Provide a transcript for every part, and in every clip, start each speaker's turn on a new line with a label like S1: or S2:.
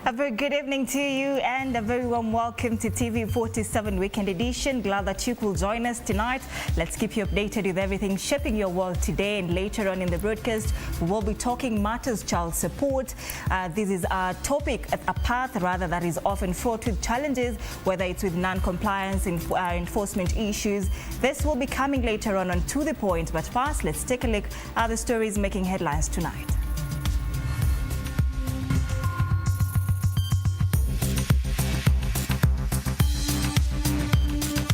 S1: A very good evening to you and a very warm welcome to TV47 Weekend Edition. Glad that you could join us tonight. Let's keep you updated with everything shaping your world today, and later on in the broadcast we will be talking matters child support. This is a topic, a path rather, that is often fraught with challenges, whether it's with non-compliance, enforcement issues. This will be coming later on To The Point, but first let's take a look at the stories making headlines tonight.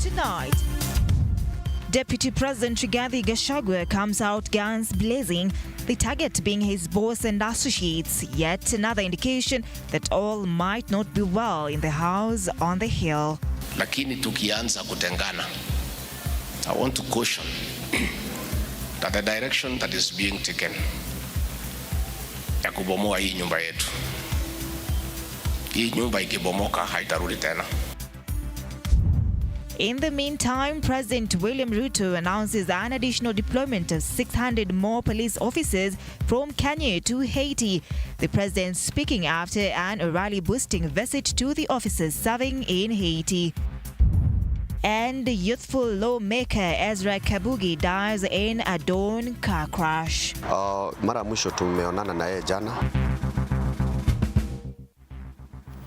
S2: Tonight, Deputy President Rigathi Gachagua comes out guns blazing, the target being his boss and associates. Yet another indication that all might not be well in the house on the hill.
S3: Lakini tukianza kutengana, I want to caution that the direction that is being taken ya kubomoa hii nyumba yetu, hii nyumba ikibomoka haitarudi tena.
S2: In the meantime, President William Ruto announces an additional deployment of 600 more police officers from Kenya to Haiti. The president speaking after an rally-boosting visit to the officers serving in Haiti. And youthful lawmaker Ezra Kabugi dies in a dawn car crash.
S4: Mara mwisho tumeonana na yeye jana.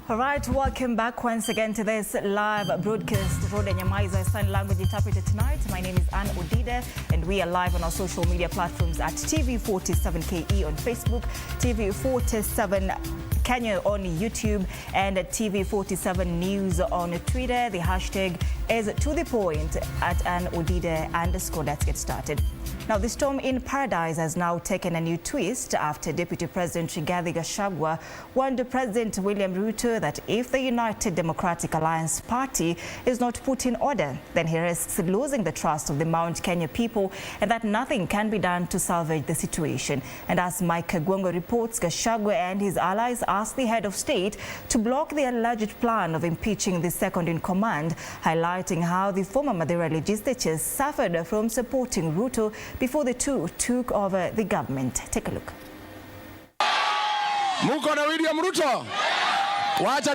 S1: All right, welcome back once again to this live broadcast. Roda Nyamaiza, sign language interpreter tonight. My name is Odida, and we are live on our social media platforms at TV47KE on Facebook, TV47 Kenya on YouTube, and at TV47 News on Twitter. The hashtag is To The Point at @Odida_. Let's get started. Now, the storm in paradise has now taken a new twist after Deputy President Rigathi Gachagua warned President William Ruto that if the United Democratic Alliance Party is not put in order, then he risks losing the trust of the Mount Kenya people, and that nothing can be done to salvage the situation. And as Mike Gwongo reports, Gachagua and his allies asked the head of state to block the alleged plan of impeaching the second in command, highlighting how the former Madeira legislature suffered from supporting Ruto before the two took over the government. Take a look.
S5: Muko na William Ruto.
S6: Once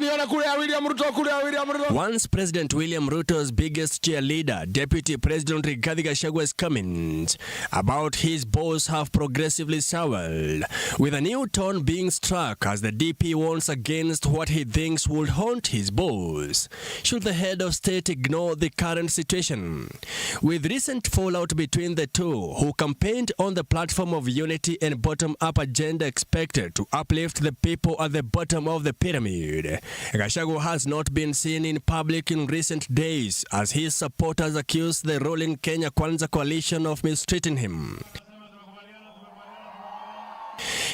S6: President William Ruto's biggest cheerleader, Deputy President Rigathi Gachagua's comments about his boss have progressively soured, with a new tone being struck as the DP warns against what he thinks would haunt his boss should the head of state ignore the current situation. With recent fallout between the two, who campaigned on the platform of unity and bottom-up agenda expected to uplift the people at the bottom of the pyramid, Gachagua has not been seen in public in recent days as his supporters accuse the ruling Kenya Kwanza coalition of mistreating him.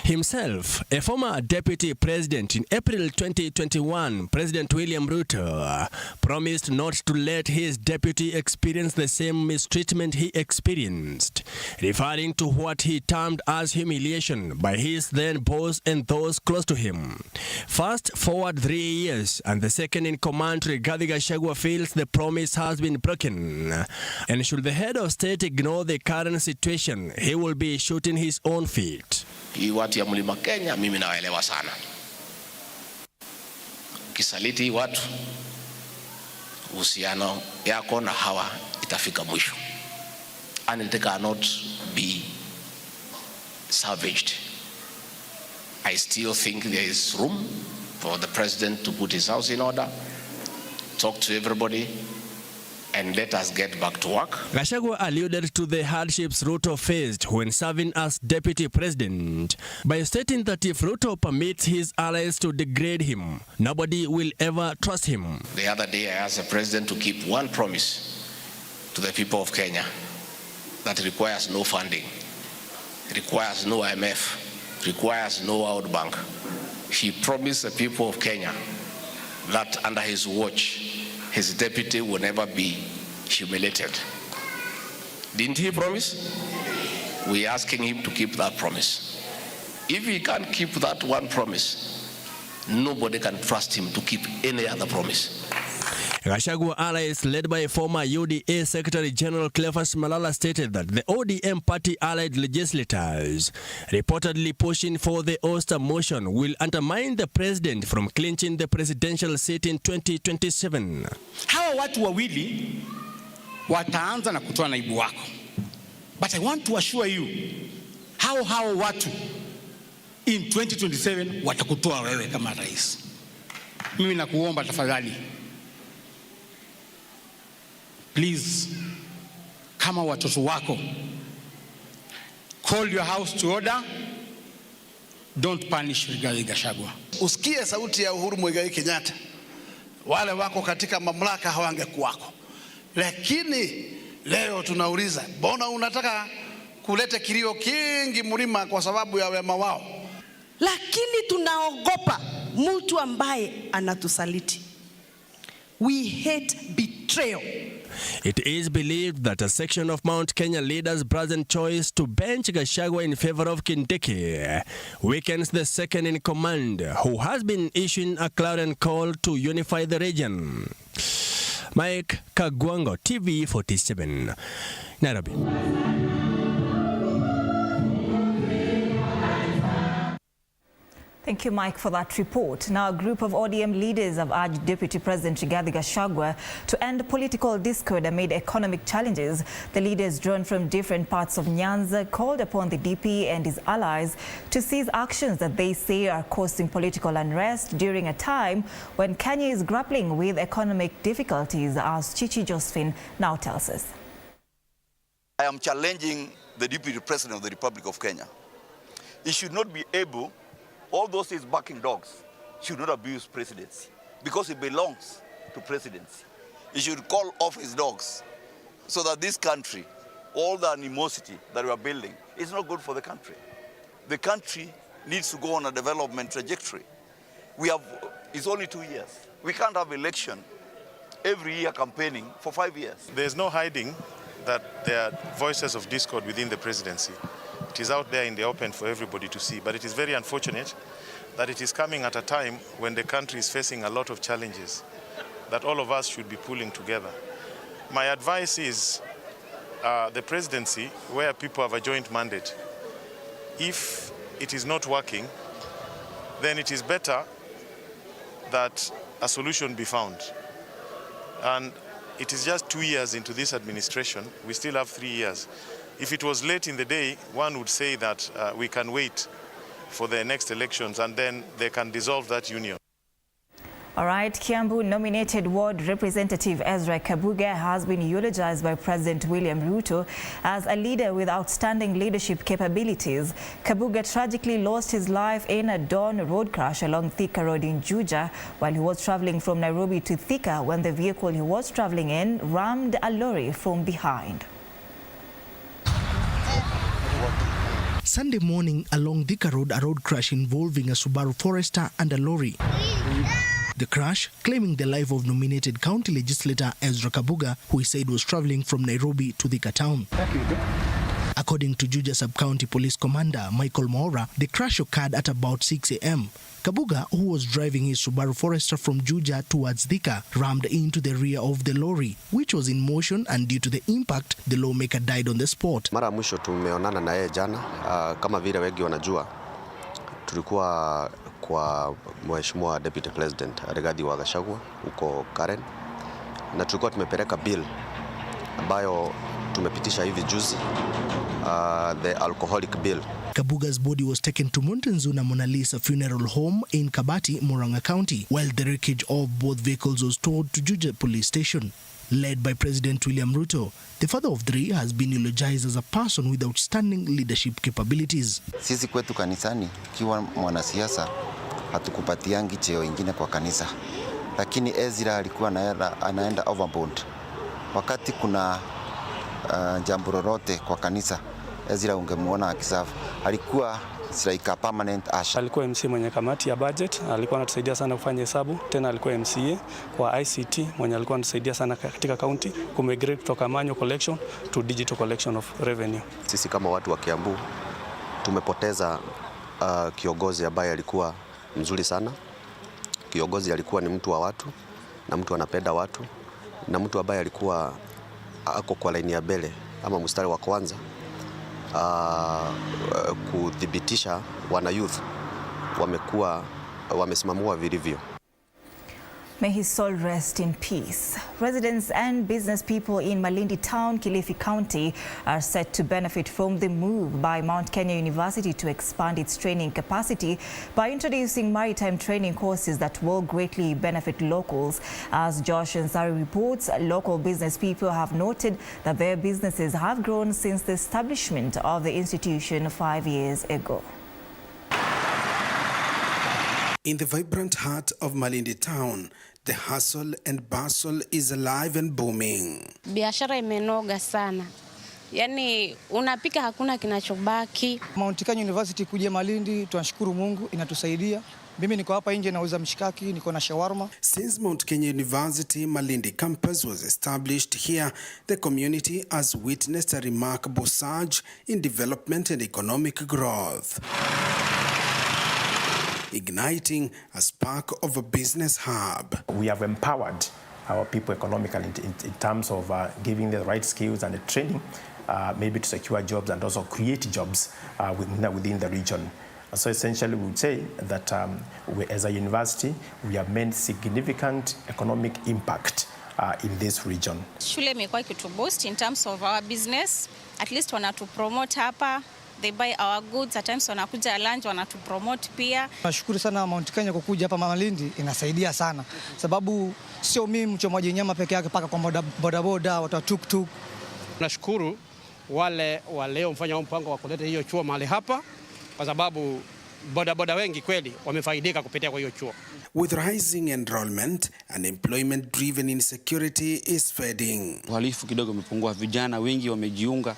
S6: Himself, a former deputy president, in April 2021, President William Ruto promised not to let his deputy experience the same mistreatment he experienced, referring to what he termed as humiliation by his then boss and those close to him. Fast forward 3 years, and the second in command, Rigathi Gachagua, feels the promise has been broken. And should the head of state ignore the current situation, he will be shooting his own feet.
S3: Hii watu ya Mlima Kenya mimi nawaelewa sana. Kisaliti watu, uhusiano yako na hawa itafika mwisho. And it cannot be salvaged. I still think there is room for the president to put his house in order, talk to everybody, and let us get back to work.
S6: Gachagua alluded to the hardships Ruto faced when serving as deputy president by stating that if Ruto permits his allies to degrade him, nobody will ever trust him.
S3: The other day I asked the president to keep one promise to the people of Kenya that requires no funding, requires no IMF, requires no World Bank. He promised the people of Kenya that under his watch, his deputy will never be humiliated. Didn't he promise? We're asking him to keep that promise. If he can't keep that one promise, nobody can trust him to keep any other promise.
S6: Gachagua allies led by former UDA Secretary General Cleophas Malala stated that the ODM party allied legislators reportedly pushing for the ouster motion will undermine the president from clinching the presidential seat in 2027.
S5: Hawa watu wawili wataanza na kutoa naibu wako. But I want to assure you, hao watu in 2027 watakutoa wewe kama rais. Mimi nakuomba tafadhali, please, kama watoto wako, call your house to order. Don't punish Rigathi Gachagua.
S7: Usikie sauti ya Uhuru Muigai Kenyatta. Wale wako katika mamlaka hawangekuwako. Lakini leo tunauliza, mbona unataka kuleta kilio kingi mlima kwa sababu ya wema wao?
S8: Lakini tunaogopa mtu ambaye anatusaliti. We hate betrayal.
S6: It is believed that a section of Mount Kenya leaders' present choice to bench Gachagua in favor of Kindiki weakens the second in command, who has been issuing a clarion call to unify the region. Mike Kagwango, TV47, Nairobi.
S1: Thank you, Mike, for that report. Now, a group of ODM leaders have urged Deputy President Rigathi Gachagua to end political discord amid economic challenges. The leaders, drawn from different parts of Nyanza, called upon the DP and his allies to cease actions that they say are causing political unrest during a time when Kenya is grappling with economic difficulties, as Chichi Josephine now tells us.
S9: I am challenging the Deputy President of the Republic of Kenya. He should not be able, all those his backing dogs should not abuse presidency because it belongs to presidency. He should call off his dogs so that this country, all the animosity that we are building, is not good for the country. The country needs to go on a development trajectory. It's only 2 years. We can't have election every year campaigning for 5 years.
S10: There's no hiding that there are voices of discord within the presidency. It is out there in the open for everybody to see, but it is very unfortunate that it is coming at a time when the country is facing a lot of challenges that all of us should be pulling together. My advice is the presidency, where people have a joint mandate, if it is not working, then it is better that a solution be found. And it is just 2 years into this administration. We still have 3 years. If it was late in the day, one would say that we can wait for the next elections and then they can dissolve that union.
S1: All right, Kiambu nominated Ward Representative Ezra Kabuga has been eulogized by President William Ruto as a leader with outstanding leadership capabilities. Kabuga tragically lost his life in a dawn road crash along Thika Road in Juja while he was traveling from Nairobi to Thika when the vehicle he was traveling in rammed a lorry from behind.
S11: Sunday morning along Thika Road, a road crash involving a Subaru Forester and a lorry. The crash claiming the life of nominated county legislator Ezra Kabuga, who he said was traveling from Nairobi to Thika town. According to Juja Sub-County Police Commander Michael Maura, the crash occurred at about 6 a.m. Kabuga, who was driving his Subaru Forester from Juja towards Thika, rammed into the rear of the lorry, which was in motion, and due to the impact, the lawmaker died on the spot.
S4: Mara mwisho tumeonana na yeye jana, kama vile wengi wanajua, tulikuwa kwa Mheshimiwa Deputy President Rigathi Gachagua huko Karen, na tulikuwa tumepeleka bill ambayo tumepitisha hivi juzi, the alcoholic bill.
S11: Kabuga's body was taken to Montezuma Mona Lisa Funeral Home in Kabati, Murang'a County, while the wreckage of both vehicles was towed to Juja Police Station. Led by President William Ruto, the father of three has been eulogized as a person with outstanding leadership capabilities.
S12: Sisi kwetu kanisani, kiwa mwanasiasa, hatukupatiangi cheo ingine kwa kanisa. Lakini Ezra alikuwa anaenda overboard. Wakati kuna jambo lolote kwa kanisa, Ezra ungemuona akisafu. Alikuwa like a permanent usher.
S13: Alikuwa MC mwenye kamati ya budget, alikuwa anatusaidia sana kufanya hesabu, tena alikuwa MCA kwa ICT mwenye alikuwa anatusaidia sana katika county kumigrate kutoka manual collection to digital collection of revenue.
S4: Sisi kama watu wa Kiambu tumepoteza kiongozi ambaye alikuwa mzuri sana. Kiongozi alikuwa ni mtu wa watu, na mtu anapenda watu na mtu ambaye alikuwa ako kwa laini ya mbele ama mstari wa kwanza kudhibitisha wana youth wamesimamua vilivyo.
S1: May his soul rest in peace. Residents and business people in Malindi town, Kilifi County, are set to benefit from the move by Mount Kenya University to expand its training capacity by introducing maritime training courses that will greatly benefit locals. As Josh Ansari reports, local business people have noted that their businesses have grown since the establishment of the institution 5 years ago.
S14: In the vibrant heart of Malindi town, the hustle and bustle is alive and booming.
S15: Biashara imenoga sana. Yaani unapika hakuna kinachobaki.
S16: Mount Kenya University kuja Malindi, tunashukuru Mungu inatusaidia. Mimi niko hapa nje nauza mshikaki, niko na shawarma.
S14: Since Mount Kenya University Malindi campus was established here, the community has witnessed a remarkable surge in development and economic growth, igniting a spark of a business hub.
S17: We have empowered our people economically in terms of giving the right skills and the training, maybe to secure jobs and also create jobs within the region. So essentially we would say that we, as a university, we have made significant economic impact in this region.
S15: Shule imekuwa ikituboost in terms of our business. At least wanatu promote hapa. They buy our goods. At times wanakuja lunch wanatu promote pia.
S16: Nashukuru sana Mount Kenya kwa kuja hapa Malindi, inasaidia sana. Sababu sio mimi mchomaji nyama peke yake, paka kwa bodaboda, watu wa tuk-tuk.
S18: Nashukuru wale leo mfanya mpango wa kuleta hiyo chuo mahali hapa, kwa sababu bodaboda wengi kweli wamefaidika kupitia kwa hiyo chuo.
S14: With rising enrollment, unemployment-driven insecurity is fading.
S19: Uhalifu kidogo umepungua, vijana wengi wamejiunga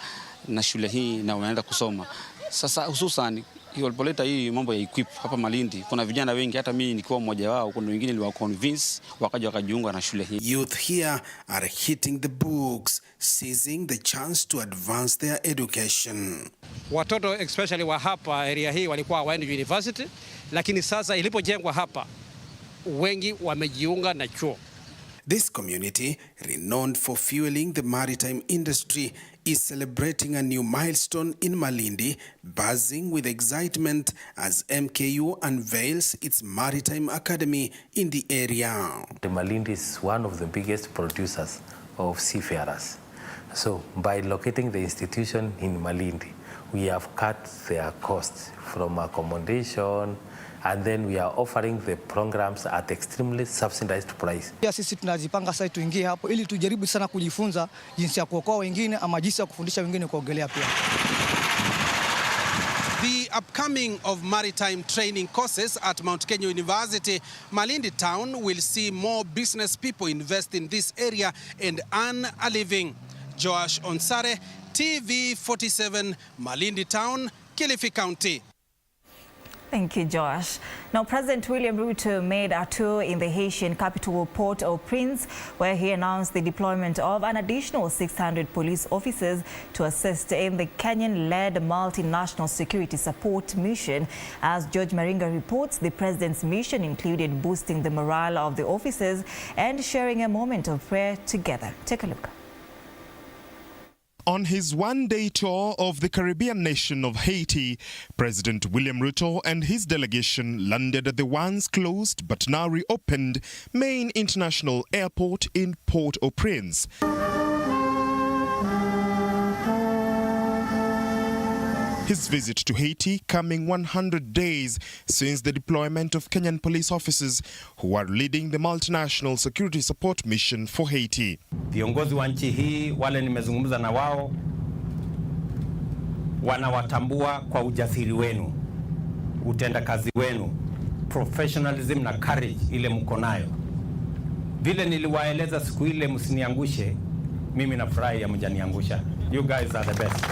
S19: na shule hii na wanaenda kusoma. Sasa hususan walipoleta hii mambo ya equip hapa Malindi, kuna vijana wengi, hata mimi nikiwa mmoja wao, kuna wengine niliwa convince wakajiunga na shule hii.
S14: Youth here are hitting the books, seizing the chance to advance their education.
S18: Watoto especially wa hapa area hii walikuwa waende university, lakini sasa ilipojengwa hapa wengi wamejiunga na chuo.
S14: This community, renowned for fueling the maritime industry, is celebrating a new milestone in Malindi, buzzing with excitement as MKU unveils its maritime academy in the area.
S20: Malindi is one of the biggest producers of seafarers. So by locating the institution in Malindi, we have cut their costs from accommodation, and then we are offering the programs at extremely subsidized price.
S16: Pia sisi tunajipanga sasa tuingie hapo ili tujaribu sana kujifunza jinsi ya kuokoa wengine ama jinsi ya kufundisha wengine kuogelea pia.
S21: The upcoming of maritime training courses at Mount Kenya University, Malindi town will see more business people invest in this area and earn a living. Josh Onsare, TV47, Malindi town, Kilifi County.
S1: Thank you, Josh. Now, President William Ruto made a tour in the Haitian capital, Port-au-Prince, where he announced the deployment of an additional 600 police officers to assist in the Kenyan-led multinational security support mission. As George Maringa reports, the president's mission included boosting the morale of the officers and sharing a moment of prayer together. Take a look.
S22: On his one-day tour of the Caribbean nation of Haiti, President William Ruto and his delegation landed at the once closed but now reopened main international airport in Port-au-Prince. His visit to Haiti coming 100 days since the deployment of Kenyan police officers who are leading the multinational security support mission for Haiti.
S23: Viongozi wa nchi hii wale nimezungumza na wao wanawatambua kwa ujasiri wenu, utendakazi wenu, professionalism na courage ile mko nayo. Vile niliwaeleza siku ile msiniangushe, mimi nafurahi ya mjaniangusha. You guys are the best.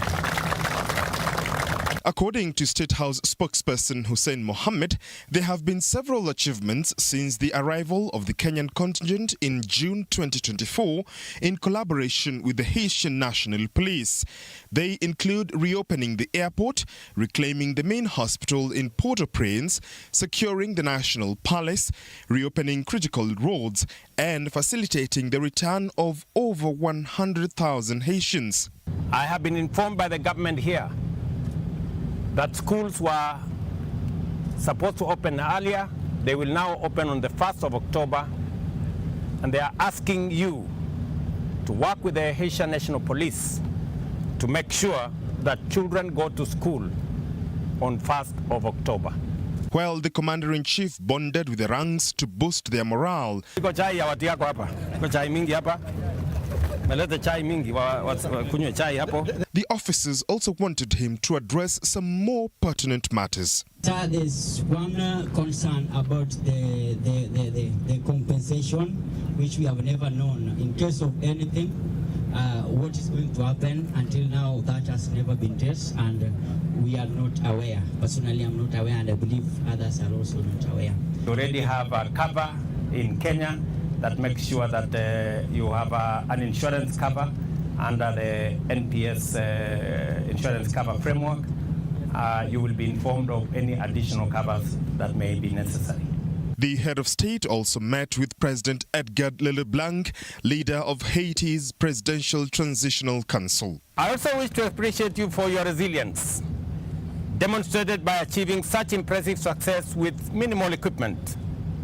S22: According to State House spokesperson Hussein Mohammed, there have been several achievements since the arrival of the Kenyan contingent in June 2024 in collaboration with the Haitian National Police. They include reopening the airport, reclaiming the main hospital in Port-au-Prince, securing the National Palace, reopening critical roads, and facilitating the return of over 100,000 Haitians.
S23: I have been informed by the government here that schools were supposed to open earlier. They will now open on the 1st of October, and they are asking you to work with the Haitian National Police to make sure that children go to school on 1st of October.
S22: While the Commander-in-Chief bonded with the ranks to boost their morale, the officers also wanted him to address some more pertinent matters.
S2: There's one concern about the compensation, which we have never known. In case of anything, what is going to happen? Until now, that has never been tested, and we are not aware. Personally, I'm not aware, and I believe others are also not aware.
S23: We already have a cover in Kenya that makes sure that you have an insurance cover under the NPS insurance cover framework. You will be informed of any additional covers that may be necessary.
S22: The head of state also met with President Edgar LeBlanc, leader of Haiti's Presidential Transitional Council.
S23: I also wish to appreciate you for your resilience, demonstrated by achieving such impressive success with minimal equipment.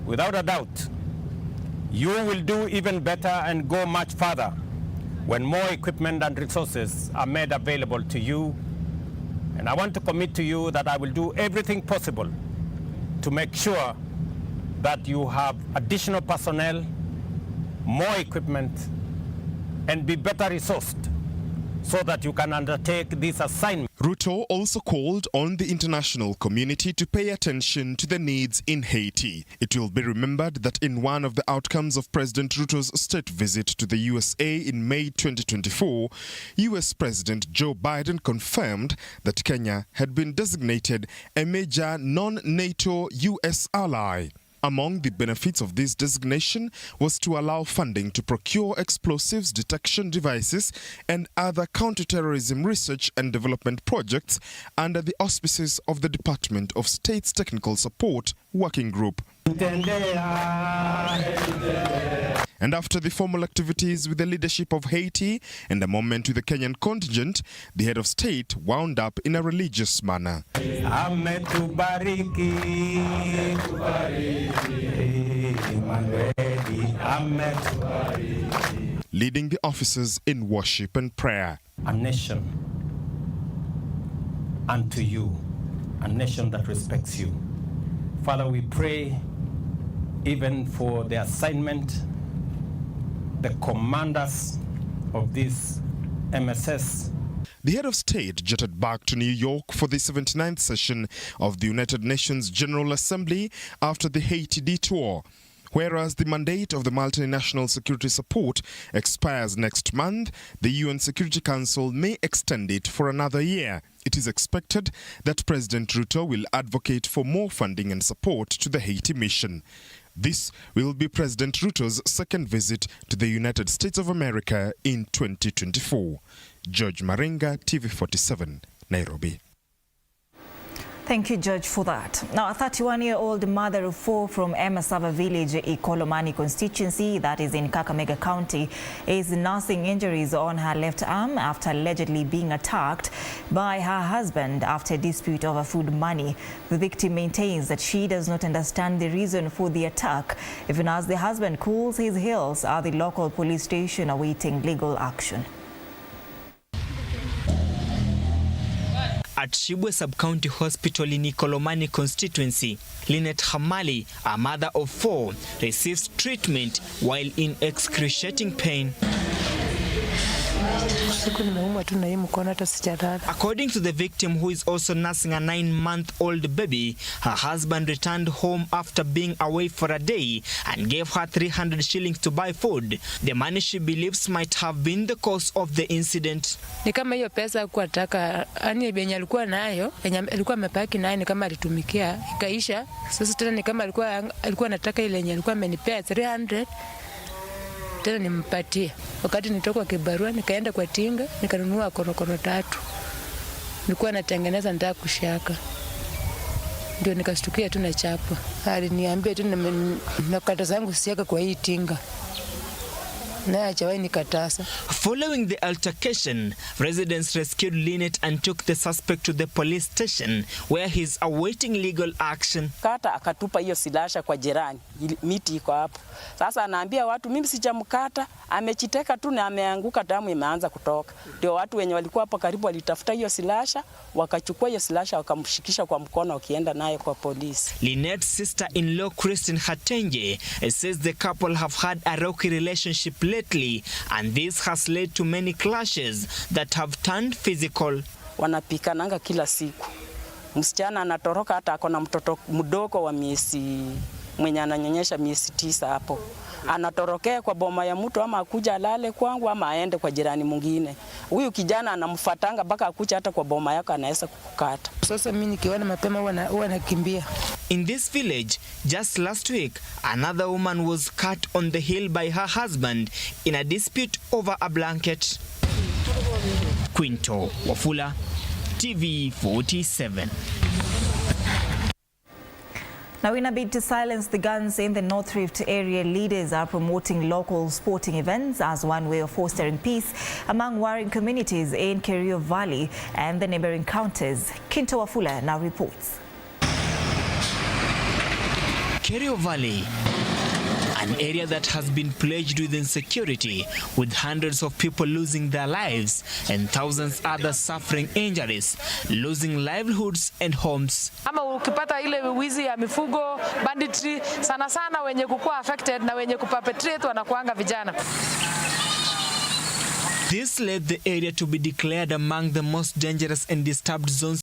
S23: Without a doubt, you will do even better and go much further when more equipment and resources are made available to you. And I want to commit to you that I will do everything possible to make sure that you have additional personnel, more equipment, and be better resourced so that you can undertake this assignment.
S22: Ruto also called on the international community to pay attention to the needs in Haiti. It will be remembered that in one of the outcomes of President Ruto's state visit to the USA in May 2024, US President Joe Biden confirmed that Kenya had been designated a major non-NATO US ally. Among the benefits of this designation was to allow funding to procure explosives detection devices and other counterterrorism research and development projects under the auspices of the Department of State's Technical Support Working Group. And after the formal activities with the leadership of Haiti and a moment with the Kenyan contingent, the head of state wound up in a religious manner. Leading the officers in worship and prayer.
S23: A nation unto you, a nation that respects you. Father, we pray even for the assignment, the commanders of this MSS.
S22: The head of state jetted back to New York for the 79th session of the United Nations General Assembly after the Haiti detour. Whereas the mandate of the multinational security support expires next month, the UN Security Council may extend it for another year. It is expected that President Ruto will advocate for more funding and support to the Haiti mission. This will be President Ruto's second visit to the United States of America in 2024. George Marenga, TV47, Nairobi.
S1: Thank you, Judge, for that. Now, a 31-year-old mother of 4 from Emasava village, Ikolomani constituency, that is in Kakamega County, is nursing injuries on her left arm after allegedly being attacked by her husband after a dispute over food money. The victim maintains that she does not understand the reason for the attack, even as the husband cools his heels at the local police station awaiting legal action.
S3: At Shibwe Sub-County Hospital in Ikolomani constituency, Lynette Hamali, a mother of 4, receives treatment while in excruciating pain. According to the victim, who is also nursing a 9-month-old baby, her husband returned home after being away for a day and gave her 300 shillings to buy food. The money she believes might have been the cause of the incident.
S5: Ni kama hiyo pesa kuataka ani benye alikuwa nayo, alikuwa amepaki nayo ni kama alitumikia ikaisha. Sasa tena ni kama alikuwa anataka ile yenye alikuwa amenipea 300. Tena nimpatie. Wakati nitoka kibarua nikaenda kwa tinga nikanunua korokoro 3. Nilikuwa natengeneza nataka kushaka. Ndio nikastukia tu na chapa. Aliniambia tu nakata zangu siaka kwa hii tinga.
S3: Following the altercation, residents rescued Lynette and took the suspect to the police station where he is awaiting legal action.
S7: Kata akatupa hiyo silasha kwa jirani, miti iko hapo. Sasa anaambia watu mimi sijamkata, amechiteka tu na ameanguka, damu imeanza kutoka. Ndio watu wenye walikuwa hapo karibu walitafuta hiyo silasha, wakachukua hiyo silasha wakamshikisha kwa mkono wakienda naye kwa polisi.
S3: Lynette's sister-in-law Christine Hatenge says the couple have had a rocky relationship lately, and this has led to many clashes that have turned physical.
S7: Wanapikananga kila siku. Msichana anatoroka hata akona mtoto mdogo wa miezi mwenye ananyonyesha miezi 9 hapo. Anatorokea kwa boma ya mtu ama akuja alale kwangu ama aende kwa jirani mwingine. Huyu kijana anamfuatanga mpaka akuja hata kwa boma yako anaweza kukukata.
S5: Sasa mimi nikiona mapema huwa nakimbia.
S3: In this village, just last week, another woman was cut on the hill by her husband in a dispute over a blanket. Quinto Wafula, TV47.
S1: Now, in a bid to silence the guns in the North Rift area, leaders are promoting local sporting events as one way of fostering peace among warring communities in Kerio Valley and the neighboring counties. Quinto Wafula now reports.
S3: Kerio Valley, an area that has been plagued with insecurity, with hundreds of people losing their lives and thousands others suffering injuries, losing livelihoods and homes.
S8: Ama ukipata ile wizi ya mifugo, banditry, sana wenye kukua affected na wenye kuperpetrate wanakuanga vijana.
S3: This led the area to be declared among the most dangerous and disturbed zones